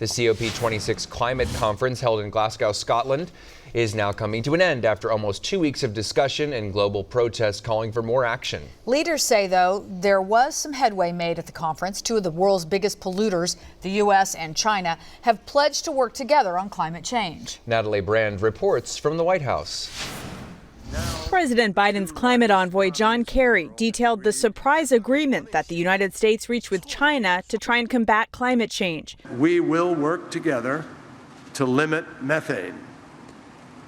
The COP26 climate conference held in Glasgow, Scotland, is now coming to an end after almost 2 weeks of discussion and global protests calling for more action. Leaders say, though, there was some headway made at the conference. Two of the world's biggest polluters, the U.S. and China, have pledged to work together on climate change. Natalie Brand reports from the White House. President Biden's climate envoy John Kerry detailed the surprise agreement that the United States reached with China to try and combat climate change. We will work together to limit methane.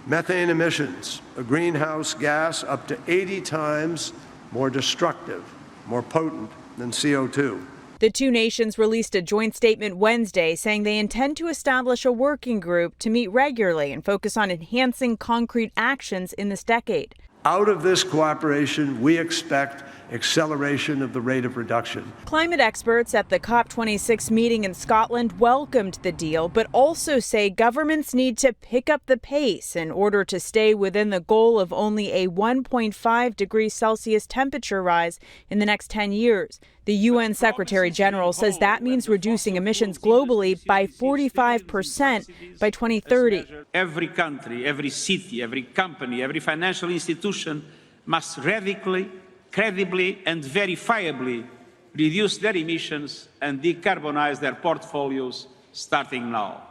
Methane emissions, a greenhouse gas up to 80 times more destructive, more potent than CO2. The two nations released a joint statement Wednesday saying they intend to establish a working group to meet regularly and focus on enhancing concrete actions in this decade. Out of this cooperation, we expect acceleration of the rate of reduction. Climate experts at the COP26 meeting in Scotland welcomed the deal, but also say governments need to pick up the pace in order to stay within the goal of only a 1.5 degrees Celsius temperature rise in the next 10 years. The UN Secretary General says that means reducing emissions globally by 45% by 2030. Every country, every city, every company, every financial institution must radically, credibly and verifiably reduce their emissions and decarbonize their portfolios starting now.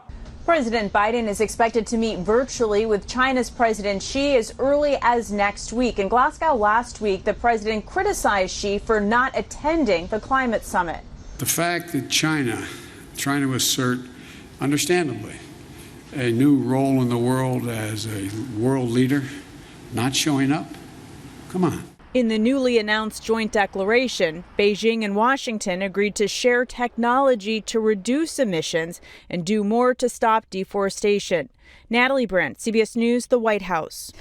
President Biden is expected to meet virtually with China's President Xi as early as next week. In Glasgow last week, the president criticized Xi for not attending the climate summit. The fact that China, trying to assert, understandably, a new role in the world as a world leader, not showing up, come on. In the newly announced joint declaration, Beijing and Washington agreed to share technology to reduce emissions and do more to stop deforestation. Natalie Brand, CBS News, the White House.